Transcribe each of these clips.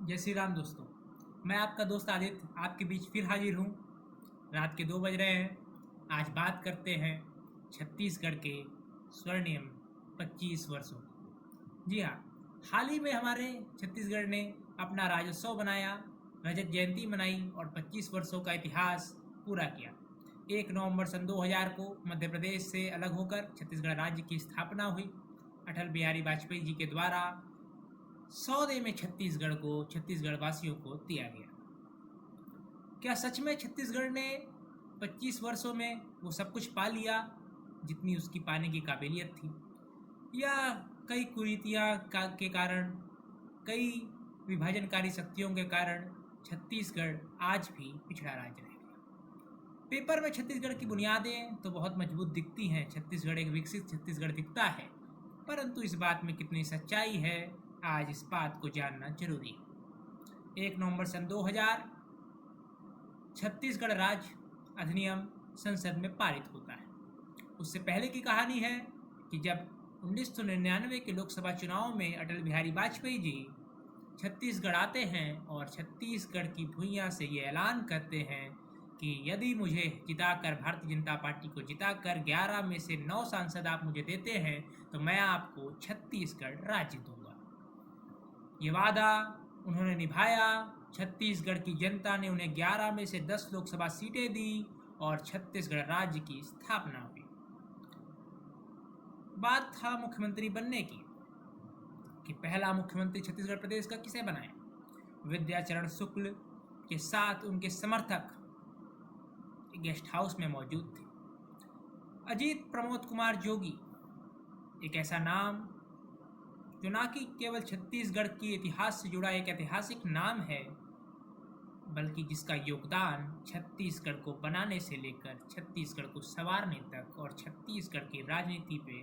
जय श्री राम दोस्तों। मैं आपका दोस्त आदित्य आपके बीच फिर हाजिर हूँ। रात के 2 बज रहे हैं। आज बात करते हैं छत्तीसगढ़ के स्वर्णिम 25 वर्षों की। जी हाँ, हाल ही में हमारे छत्तीसगढ़ ने अपना राज्योत्सव बनाया, रजत जयंती मनाई और 25 वर्षों का इतिहास पूरा किया। 1 नवंबर सन 2000 को मध्य प्रदेश से अलग होकर छत्तीसगढ़ राज्य की स्थापना हुई। अटल बिहारी वाजपेयी जी के द्वारा सौदे में छत्तीसगढ़ वासियों को दिया गया। क्या सच में छत्तीसगढ़ ने 25 वर्षों में वो सब कुछ पा लिया जितनी उसकी पाने की काबिलियत थी, या कई कुरीतियाँ के कारण, कई विभाजनकारी शक्तियों के कारण छत्तीसगढ़ आज भी पिछड़ा राज्य रह गया। पेपर में छत्तीसगढ़ की बुनियादें तो बहुत मजबूत दिखती हैं, छत्तीसगढ़ एक विकसित छत्तीसगढ़ दिखता है, परंतु इस बात में कितनी सच्चाई है, आज इस बात को जानना जरूरी है। 1 नवंबर सन 2000 छत्तीसगढ़ राज्य अधिनियम संसद में पारित होता है। उससे पहले की कहानी है कि जब 1999 के लोकसभा चुनाव में अटल बिहारी वाजपेयी जी छत्तीसगढ़ आते हैं और छत्तीसगढ़ की भुइयां से ये ऐलान करते हैं कि यदि मुझे जिताकर, भारतीय जनता पार्टी को जिताकर 11 में से 9 सांसद आप मुझे देते हैं तो मैं आपको छत्तीसगढ़ राज्य दूंगा। ये वादा उन्होंने निभाया। छत्तीसगढ़ की जनता ने उन्हें 11 में से 10 लोकसभा सीटें दी और छत्तीसगढ़ राज्य की स्थापना हुई। बात था मुख्यमंत्री बनने की कि पहला मुख्यमंत्री छत्तीसगढ़ प्रदेश का किसे बनाए। विद्याचरण शुक्ल के साथ उनके समर्थक गेस्ट हाउस में मौजूद थे। अजीत प्रमोद कुमार जोगी, एक ऐसा नाम जो ना कि केवल छत्तीसगढ़ के इतिहास से जुड़ा एक ऐतिहासिक नाम है, बल्कि जिसका योगदान छत्तीसगढ़ को बनाने से लेकर छत्तीसगढ़ को संवारने तक और छत्तीसगढ़ की राजनीति पे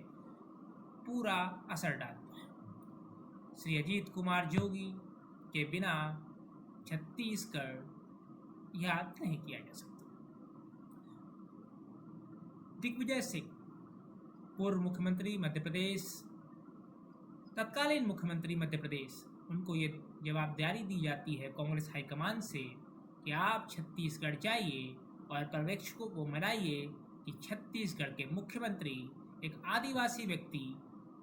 पूरा असर डालता है। श्री अजीत कुमार जोगी के बिना छत्तीसगढ़ याद नहीं किया जा सकता। दिग्विजय सिंह, पूर्व मुख्यमंत्री मध्य प्रदेश, तत्कालीन मुख्यमंत्री मध्य प्रदेश, उनको ये जवाबदारी दी जाती है कांग्रेस हाईकमान से कि आप छत्तीसगढ़ जाइए और पर्यवेक्षकों को मनाइए कि छत्तीसगढ़ के मुख्यमंत्री एक आदिवासी व्यक्ति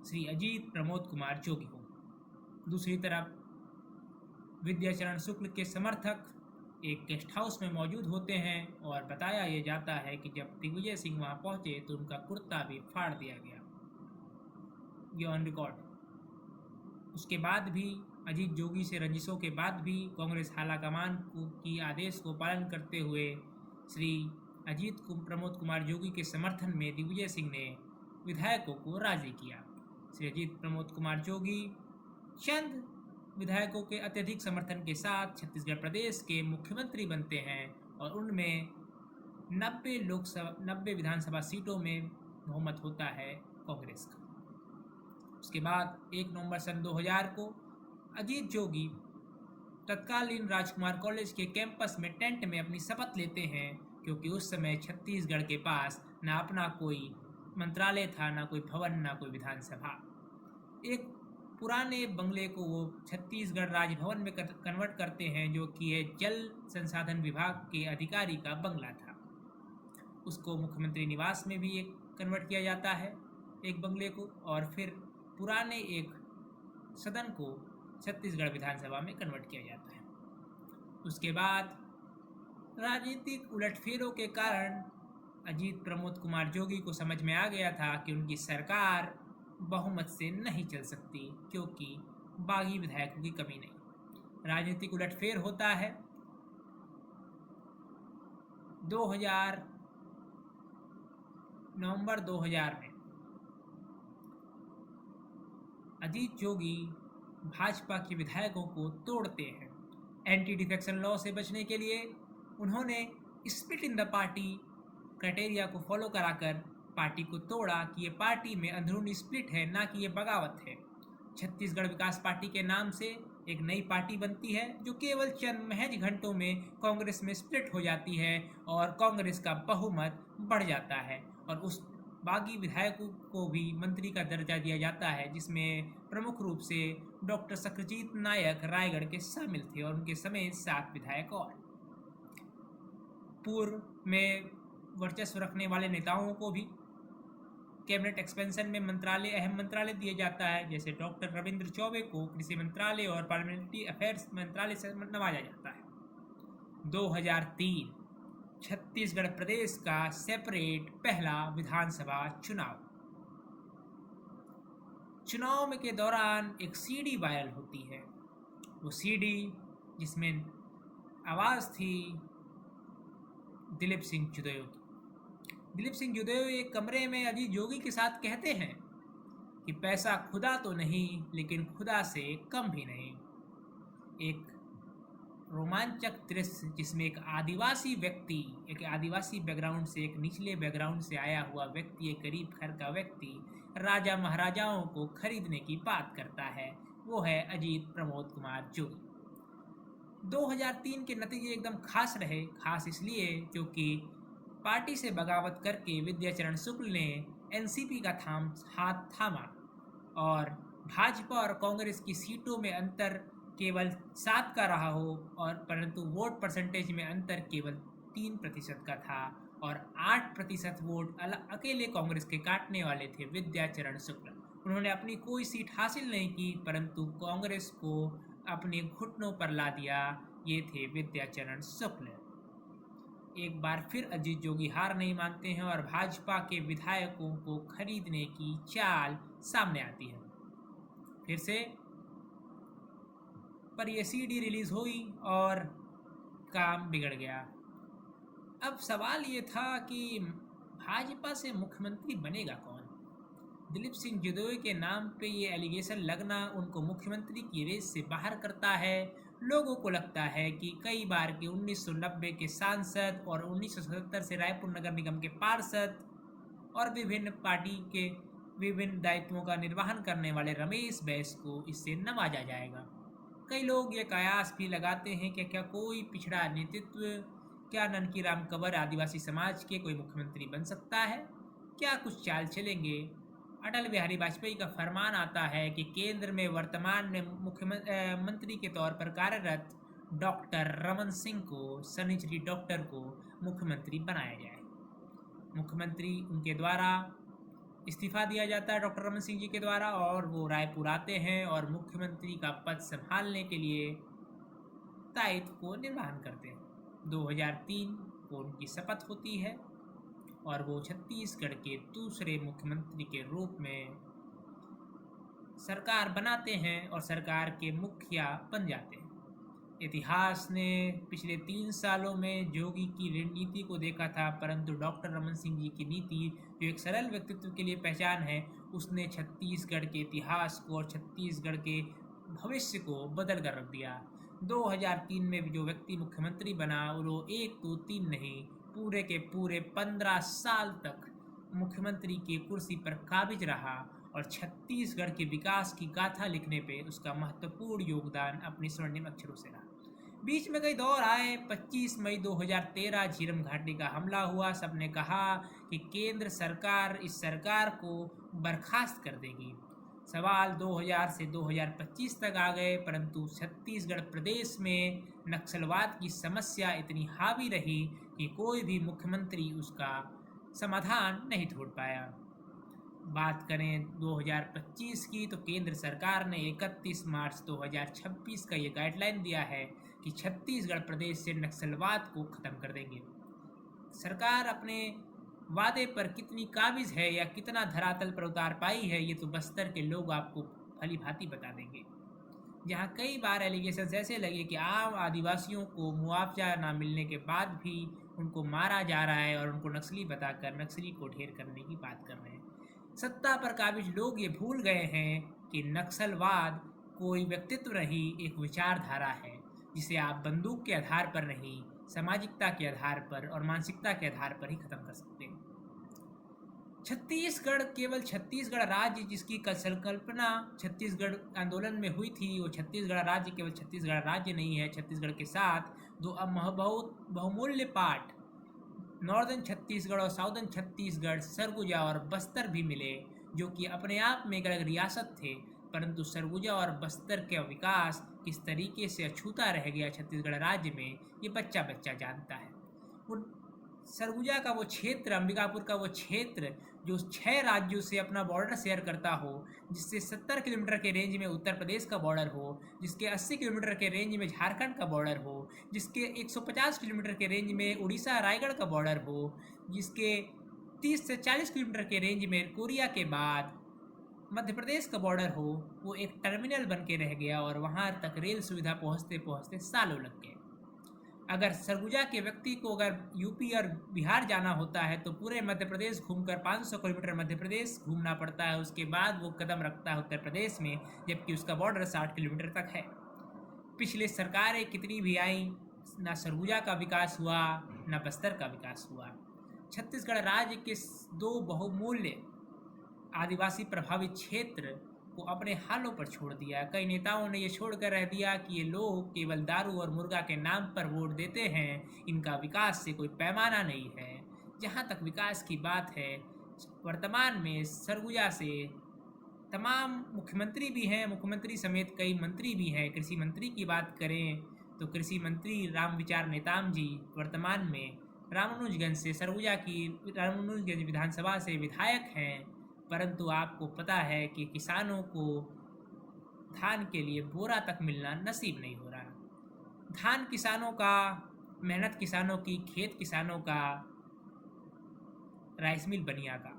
श्री अजीत प्रमोद कुमार जोगी हो। दूसरी तरफ विद्याचरण शुक्ल के समर्थक एक गेस्ट हाउस में मौजूद होते हैं और बताया ये जाता है कि जब दिग्विजय सिंह वहां पहुंचे तो उनका कुर्ता भी फाड़ दिया गया। ये ऑन रिकॉर्ड। उसके बाद भी अजीत जोगी से रंजिशों के बाद भी कांग्रेस हाईकमान की आदेश को पालन करते हुए श्री अजीत प्रमोद कुमार जोगी के समर्थन में दिग्विजय सिंह ने विधायकों को राजी किया। श्री अजीत प्रमोद कुमार जोगी चंद विधायकों के अत्यधिक समर्थन के साथ छत्तीसगढ़ प्रदेश के मुख्यमंत्री बनते हैं और उनमें 90 विधानसभा सीटों में बहुमत होता है कांग्रेस का। उसके बाद 1 नवंबर सन 2000 को अजीत जोगी तत्कालीन राजकुमार कॉलेज के कैंपस में टेंट में अपनी शपथ लेते हैं, क्योंकि उस समय छत्तीसगढ़ के पास ना अपना कोई मंत्रालय था, ना कोई भवन, ना कोई विधानसभा। एक पुराने बंगले को वो छत्तीसगढ़ राजभवन में कन्वर्ट करते हैं, जो कि जल संसाधन विभाग के अधिकारी का बंगला था। उसको मुख्यमंत्री निवास में भी एक कन्वर्ट किया जाता है, एक बंगले को, और फिर पुराने एक सदन को छत्तीसगढ़ विधानसभा में कन्वर्ट किया जाता है। उसके बाद राजनीतिक उलटफेरों के कारण अजीत प्रमोद कुमार जोगी को समझ में आ गया था कि उनकी सरकार बहुमत से नहीं चल सकती, क्योंकि बागी विधायकों की कमी नहीं। राजनीतिक उलटफेर होता है नवंबर 2000 में। अजीत जोगी भाजपा के विधायकों को तोड़ते हैं। एंटी डिफेक्शन लॉ से बचने के लिए उन्होंने split in the party criteria को फॉलो कराकर पार्टी को तोड़ा कि ये पार्टी में अंदरूनी स्प्लिट है, ना कि ये बगावत है। छत्तीसगढ़ विकास पार्टी के नाम से एक नई पार्टी बनती है, जो केवल चंद महज घंटों में कांग्रेस में स्प्लिट हो जाती है और कांग्रेस का बहुमत बढ़ जाता है। और उस बागी विधायकों को भी मंत्री का दर्जा दिया जाता है, जिसमें प्रमुख रूप से डॉक्टर सक्रजीत नायक रायगढ़ के शामिल थे और उनके समेत 7 विधायक और पूर्व में वर्चस्व रखने वाले नेताओं को भी कैबिनेट एक्सपेंशन में अहम मंत्रालय दिए जाता है। जैसे डॉक्टर रविंद्र चौबे को कृषि मंत्रालय और पार्लियामेंट्री अफेयर्स मंत्रालय से नवाजा जाता है। 2003 छत्तीसगढ़ प्रदेश का सेपरेट पहला विधानसभा चुनाव के दौरान एक सीडी वायरल होती है। वो सीडी जिसमें आवाज़ थी दिलीप सिंह जूदेव की। दिलीप सिंह जूदेव एक कमरे में अजीत जोगी के साथ कहते हैं कि पैसा खुदा तो नहीं, लेकिन खुदा से कम भी नहीं। एक रोमांचक दृश्य जिसमें एक आदिवासी बैकग्राउंड से, एक निचले बैकग्राउंड से आया हुआ व्यक्ति, एक गरीब घर का व्यक्ति राजा महाराजाओं को खरीदने की बात करता है। वो है अजीत प्रमोद कुमार जोगी। 2003 के नतीजे एकदम खास रहे। खास इसलिए क्योंकि पार्टी से बगावत करके विद्याचरण शुक्ल ने एनसीपी का हाथ थामा और भाजपा और कांग्रेस की सीटों में अंतर केवल 7 का रहा हो, और परंतु वोट परसेंटेज में अंतर केवल 3% का था और 8% वोट अकेले कांग्रेस के काटने वाले थे विद्याचरण शुक्ल। उन्होंने अपनी कोई सीट हासिल नहीं की, परंतु कांग्रेस को अपने घुटनों पर ला दिया। ये थे विद्याचरण शुक्ल। एक बार फिर अजीत जोगी हार नहीं मानते हैं और भाजपा के विधायकों को खरीदने की चाल सामने आती है फिर से। पर यह सीडी रिलीज हुई और काम बिगड़ गया। अब सवाल ये था कि भाजपा से मुख्यमंत्री बनेगा कौन। दिलीप सिंह जूदेव के नाम पे ये एलिगेशन लगना उनको मुख्यमंत्री की रेस से बाहर करता है। लोगों को लगता है कि कई बार के 1990 के सांसद और 1977 से रायपुर नगर निगम के पार्षद और विभिन्न पार्टी के विभिन्न दायित्वों का निर्वहन करने वाले रमेश बैस को इससे नवाजा जाएगा। कई लोग ये कयास भी लगाते हैं कि क्या कोई पिछड़ा नेतृत्व, क्या ननकीराम कंवर आदिवासी समाज के कोई मुख्यमंत्री बन सकता है। क्या कुछ चाल चलेंगे। अटल बिहारी वाजपेयी का फरमान आता है कि केंद्र में वर्तमान में मुख्यमंत्री के तौर पर कार्यरत डॉक्टर रमन सिंह को, सनिचरी डॉक्टर को मुख्यमंत्री बनाया जाए। मुख्यमंत्री उनके द्वारा इस्तीफा दिया जाता है, डॉक्टर रमन सिंह जी के द्वारा, और वो रायपुर आते हैं और मुख्यमंत्री का पद संभालने के लिए दायित्व को निर्वहन करते हैं। 2003 को उनकी शपथ होती है और वो छत्तीसगढ़ के दूसरे मुख्यमंत्री के रूप में सरकार बनाते हैं और सरकार के मुखिया बन जाते हैं। इतिहास ने पिछले 3 सालों में जोगी की रणनीति को देखा था, परंतु डॉक्टर रमन सिंह जी की नीति, जो एक सरल व्यक्तित्व के लिए पहचान है, उसने छत्तीसगढ़ के इतिहास को और छत्तीसगढ़ के भविष्य को बदल कर रख दिया। 2003 में जो व्यक्ति मुख्यमंत्री बना, वो 1 2 3 नहीं, पूरे के पूरे 15 साल तक मुख्यमंत्री की कुर्सी पर काबिज रहा और छत्तीसगढ़ के विकास की गाथा लिखने पे उसका महत्वपूर्ण योगदान अपने स्वर्णिम अक्षरों से रहा। बीच में कई दौर आए। 25 मई 2013 झीरम घाटी का हमला हुआ। सबने कहा कि केंद्र सरकार इस सरकार को बर्खास्त कर देगी। सवाल 2000 से 2025 तक आ गए, परंतु छत्तीसगढ़ प्रदेश में नक्सलवाद की समस्या इतनी हावी रही कि कोई भी मुख्यमंत्री उसका समाधान नहीं ढूंढ पाया। बात करें 2025 की, तो केंद्र सरकार ने 31 मार्च 2026 का ये गाइडलाइन दिया है कि छत्तीसगढ़ प्रदेश से नक्सलवाद को ख़त्म कर देंगे। सरकार अपने वादे पर कितनी काबिज है या कितना धरातल पर उतार पाई है, ये तो बस्तर के लोग आपको भली भांति बता देंगे। जहाँ कई बार एलिगेशंस ऐसे लगे कि आम आदिवासियों को मुआवजा ना मिलने के बाद भी उनको मारा जा रहा है और उनको नक्सली बताकर नक्सली को ढेर करने की बात कर रहे हैं। सत्ता पर काबिज लोग ये भूल गए हैं कि नक्सलवाद कोई व्यक्तित्व नहीं, एक विचारधारा है जिसे आप बंदूक के आधार पर नहीं, सामाजिकता के आधार पर और मानसिकता के आधार पर ही खत्म कर सकते हैं। छत्तीसगढ़ केवल छत्तीसगढ़ राज्य जिसकी संकल्पना छत्तीसगढ़ आंदोलन में हुई थी, वो छत्तीसगढ़ राज्य केवल छत्तीसगढ़ राज्य नहीं है। छत्तीसगढ़ के साथ 2 बहुत बहुमूल्य पार्ट नॉर्दर्न छत्तीसगढ़ और साउदर्न छत्तीसगढ़, सरगुजा और बस्तर भी मिले, जो कि अपने आप में एक अलग रियासत थे। परंतु सरगुजा और बस्तर का विकास किस तरीके से अछूता रह गया छत्तीसगढ़ राज्य में, ये बच्चा बच्चा जानता है। वो सरगुजा का वो क्षेत्र, अंबिकापुर का वो क्षेत्र जो 6 राज्यों से अपना बॉर्डर शेयर करता हो, जिससे 70 किलोमीटर के रेंज में उत्तर प्रदेश का बॉर्डर हो, जिसके 80 किलोमीटर के रेंज में झारखंड का बॉर्डर हो, जिसके 150 किलोमीटर के रेंज में उड़ीसा रायगढ़ का बॉर्डर हो, जिसके 30 से 40 किलोमीटर के रेंज में कोरिया के बाद मध्य प्रदेश का बॉर्डर हो, वो एक टर्मिनल बन के रह गया और वहाँ तक रेल सुविधा पहुँचते पहुँचते सालों लग गए। अगर सरगुजा के व्यक्ति को अगर यूपी और बिहार जाना होता है तो पूरे मध्य प्रदेश घूमकर 500 किलोमीटर मध्य प्रदेश घूमना पड़ता है, उसके बाद वो कदम रखता है उत्तर प्रदेश में, जबकि उसका बॉर्डर 60 किलोमीटर तक है। पिछले सरकारें कितनी भी आई, ना सरगुजा का विकास हुआ ना बस्तर का विकास हुआ। छत्तीसगढ़ राज्य के 2 बहुमूल्य आदिवासी प्रभावित क्षेत्र को अपने हालों पर छोड़ दिया। कई नेताओं ने ये छोड़कर रह दिया कि ये लोग केवल दारू और मुर्गा के नाम पर वोट देते हैं, इनका विकास से कोई पैमाना नहीं है। जहाँ तक विकास की बात है, वर्तमान में सरगुजा से तमाम मुख्यमंत्री भी हैं, मुख्यमंत्री समेत कई मंत्री भी हैं। कृषि मंत्री की बात करें तो कृषि मंत्री रामविचार नेताम जी वर्तमान में रामानुजगंज से, सरगुजा की रामानुजगंज विधानसभा से विधायक हैं। परंतु आपको पता है कि किसानों को धान के लिए बोरा तक मिलना नसीब नहीं हो रहा। धान किसानों का, मेहनत किसानों की, खेत किसानों का, राइस मिल बनिया का,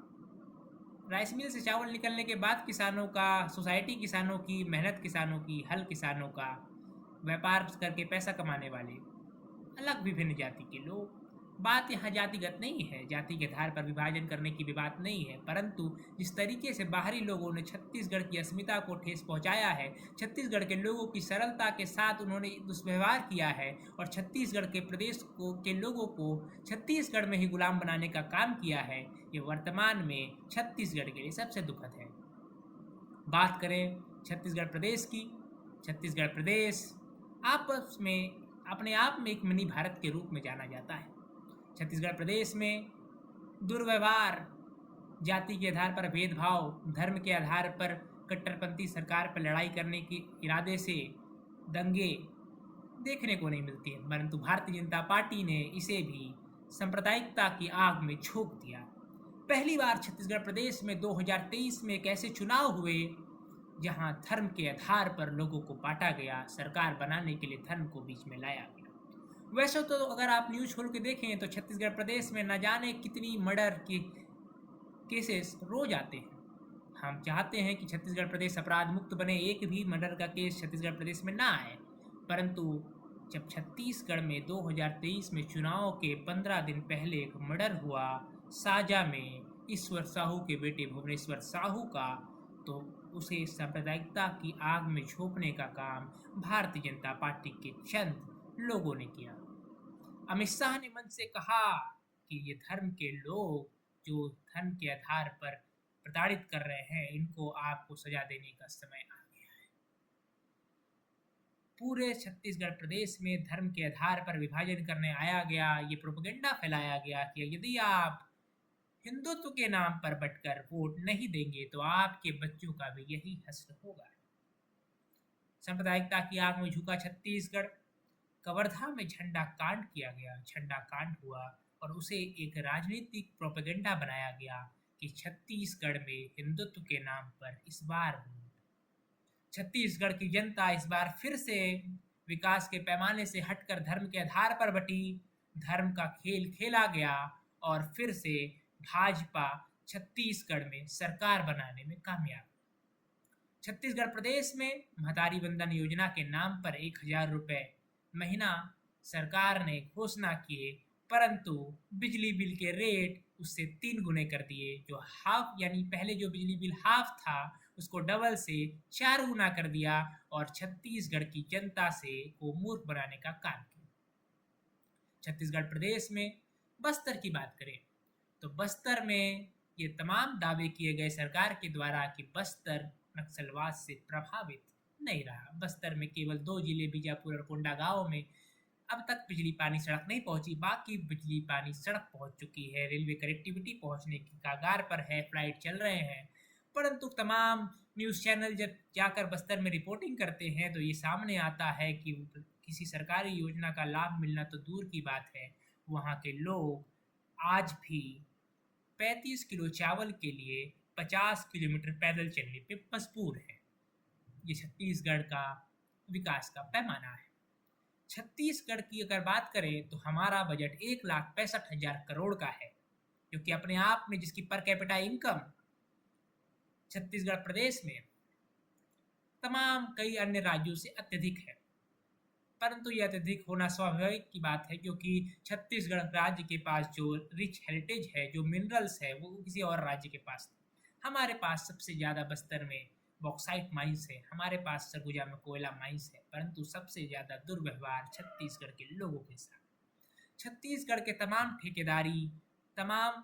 राइस मिल से चावल निकलने के बाद किसानों का, सोसाइटी किसानों की, मेहनत किसानों की, हल किसानों का, व्यापार करके पैसा कमाने वाले, अलग विभिन्न जाति के लोग। बात यहाँ जातिगत नहीं है, जाति के आधार पर विभाजन करने की भी बात नहीं है, परंतु जिस तरीके से बाहरी लोगों ने छत्तीसगढ़ की अस्मिता को ठेस पहुँचाया है, छत्तीसगढ़ के लोगों की सरलता के साथ उन्होंने दुष्व्यवहार किया है और छत्तीसगढ़ के प्रदेश के लोगों को छत्तीसगढ़ में ही गुलाम बनाने का काम किया है, ये वर्तमान में छत्तीसगढ़ के लिए सबसे दुखद है। बात करें छत्तीसगढ़ प्रदेश की, छत्तीसगढ़ प्रदेश आपस में अपने आप में एक मिनी भारत के रूप में जाना जाता है। छत्तीसगढ़ प्रदेश में दुर्व्यवहार, जाति के आधार पर भेदभाव, धर्म के आधार पर कट्टरपंथी सरकार पर लड़ाई करने के इरादे से दंगे देखने को नहीं मिलती है, परंतु भारतीय जनता पार्टी ने इसे भी सांप्रदायिकता की आग में झोंक दिया। पहली बार छत्तीसगढ़ प्रदेश में 2023 में एक ऐसे चुनाव हुए जहां धर्म के आधार पर लोगों को बांटा गया, सरकार बनाने के लिए धर्म को बीच में लाया गया। वैसे तो अगर आप न्यूज़ खोल के देखें तो छत्तीसगढ़ प्रदेश में न जाने कितनी मर्डर के केसेस रोज आते हैं। हम चाहते हैं कि छत्तीसगढ़ प्रदेश अपराध मुक्त बने, एक भी मर्डर का केस छत्तीसगढ़ प्रदेश में ना आए, परंतु जब छत्तीसगढ़ में 2023 में चुनाव के 15 दिन पहले एक मर्डर हुआ साजा में ईश्वर साहू के बेटे भुवनेश्वर साहू का, तो उसे सांप्रदायिकता की आग में झोंकने का काम भारतीय जनता पार्टी के चंद लोगों ने किया। अमित शाह ने मन से कहा कि ये धर्म के लोग जो धर्म के आधार पर प्रताड़ित कर रहे हैं, इनको आपको सजा देने का समय आ गया है। पूरे छत्तीसगढ़ प्रदेश में धर्म के आधार पर विभाजन करने आया गया, ये प्रोपेगेंडा फैलाया गया कि यदि आप हिंदुत्व के नाम पर बटकर वोट नहीं देंगे तो आपके बच्चों का भी यही हश्र होगा। सांप्रदायिकता की आग में झुका छत्तीसगढ़। कवर्धा में झंडा कांड किया गया, झंडा कांड हुआ और उसे एक राजनीतिक प्रोपेगेंडा बनाया गया कि छत्तीसगढ़ में हिंदुत्व के नाम पर इस बार छत्तीसगढ़ की जनता इस बार फिर से विकास के पैमाने से हटकर धर्म के आधार पर बटी, धर्म का खेल खेला गया और फिर से भाजपा छत्तीसगढ़ में सरकार बनाने में कामयाब। छत्तीसगढ़ प्रदेश में महतारी बंधन योजना के नाम पर 1000 रुपये महीना सरकार ने घोषणा किए, परंतु बिजली बिल के रेट उससे 3 गुने कर दिए। जो हाफ, यानी पहले जो बिजली बिल हाफ था उसको डबल से 4 गुना कर दिया और छत्तीसगढ़ की जनता से को मूर्ख बनाने का काम किया। छत्तीसगढ़ प्रदेश में बस्तर की बात करें तो बस्तर में ये तमाम दावे किए गए सरकार के द्वारा कि बस्तर नक्सलवाद से प्रभावित नहीं रहा। बस्तर में केवल 2 जिले बीजापुर और कोंडागांव में अब तक बिजली पानी सड़क नहीं पहुंची, बाकी बिजली पानी सड़क पहुंच चुकी है, रेलवे कनेक्टिविटी पहुंचने की कगार पर है, फ्लाइट चल रहे हैं। परंतु तमाम न्यूज़ चैनल जब जाकर बस्तर में रिपोर्टिंग करते हैं तो ये सामने आता है कि किसी सरकारी योजना का लाभ मिलना तो दूर की बात है, वहाँ के लोग आज भी 35 किलो चावल के लिए 50 किलोमीटर पैदल चलने पे मजबूर है। ये छत्तीसगढ़ का विकास का पैमाना है। छत्तीसगढ़ की अगर बात करें तो हमारा बजट 1,65,000 करोड़ का है, जो कि अपने आप में जिसकी पर कैपिटा इनकम छत्तीसगढ़ प्रदेश में तमाम कई अन्य राज्यों से अत्यधिक है। परंतु यह अत्यधिक होना स्वाभाविक की बात है, क्योंकि छत्तीसगढ़ राज्य के पास जो रिच हेरिटेज है, जो मिनरल्स है, वो किसी और राज्य के पास नहीं। हमारे पास सबसे ज़्यादा बस्तर में बॉक्साइट माइंस है, हमारे पास सरगुजा में कोयला माइंस है, परंतु सबसे ज़्यादा दुर्व्यवहार छत्तीसगढ़ के लोगों के साथ। छत्तीसगढ़ के तमाम ठेकेदारी, तमाम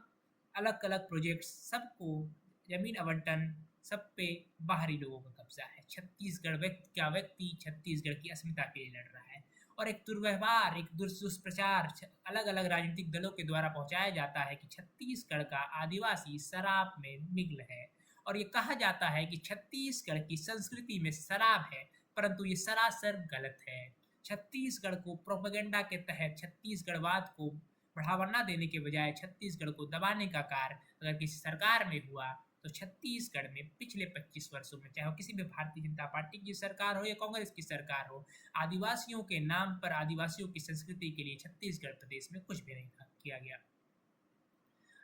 अलग अलग प्रोजेक्ट्स, सबको जमीन आवंटन सब पे बाहरी लोगों का कब्जा है। छत्तीसगढ़ व्यक्ति छत्तीसगढ़ की अस्मिता के लिए लड़ रहा है, और एक दुर्व्यवहार, एक दुष्प्रचार अलग अलग राजनीतिक दलों के द्वारा पहुंचाया जाता है कि छत्तीसगढ़ का आदिवासी शराब में निगल है, और ये कहा जाता है कि छत्तीसगढ़ की संस्कृति में शराब है, परंतु ये सरासर गलत है। छत्तीसगढ़ को प्रोपेगेंडा के तहत छत्तीसगढ़वाद को बढ़ावा न देने के बजाय छत्तीसगढ़ को दबाने का कार्य अगर किसी सरकार में हुआ तो छत्तीसगढ़ में पिछले 25 वर्षों में, चाहे वो किसी भी भारतीय जनता पार्टी की सरकार हो या कांग्रेस की सरकार हो, आदिवासियों के नाम पर, आदिवासियों की संस्कृति के लिए छत्तीसगढ़ प्रदेश में कुछ भी नहीं किया गया।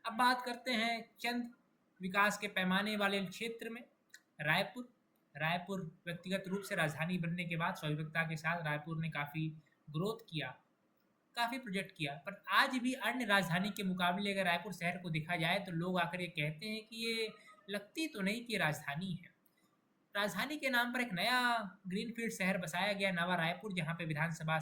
अब बात करते हैं चंद विकास के पैमाने वाले क्षेत्र में। रायपुर रायपुर व्यक्तिगत रूप से राजधानी बनने के बाद स्वाभाविकता के साथ रायपुर ने काफ़ी ग्रोथ किया, काफ़ी प्रोजेक्ट किया, पर आज भी अन्य राजधानी के मुकाबले अगर रायपुर शहर को देखा जाए तो लोग आकर ये कहते हैं कि ये लगती तो नहीं कि राजधानी है। राजधानी के नाम पर एक नया ग्रीनफील्ड शहर बसाया गया, नवा रायपुर, जहाँ पे विधानसभा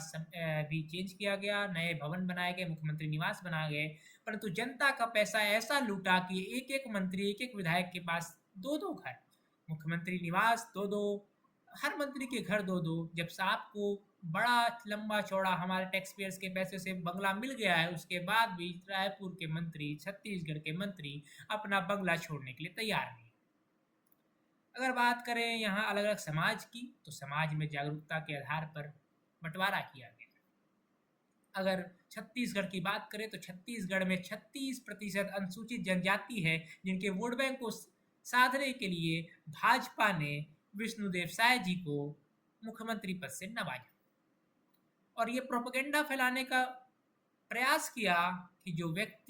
भी चेंज किया गया, नए भवन बनाए गए, मुख्यमंत्री निवास बनाए गए, परंतु जनता का पैसा ऐसा लूटा कि एक एक मंत्री, एक एक विधायक के पास दो दो घर, मुख्यमंत्री निवास दो दो, हर मंत्री के घर दो दो। जब साहब को बड़ा लंबा चौड़ा हमारे टैक्स पेयर्स के पैसे से बंगला मिल गया है, उसके बाद भी रायपुर के मंत्री, छत्तीसगढ़ के मंत्री अपना बंगला छोड़ने के लिए तैयार नहीं। अगर बात करें यहाँ अलग अलग समाज की, तो समाज में जागरूकता के आधार पर बंटवारा किया गया। अगर छत्तीसगढ़ की बात करें तो छत्तीसगढ़ में 36% अनुसूचित जनजाति है, जिनके वोट बैंक को साधने के लिए भाजपा ने विष्णुदेव साय जी को मुख्यमंत्री पद से नवाजा, और ये प्रोपेगेंडा फैलाने का प्रयास किया कि जो व्यक्ति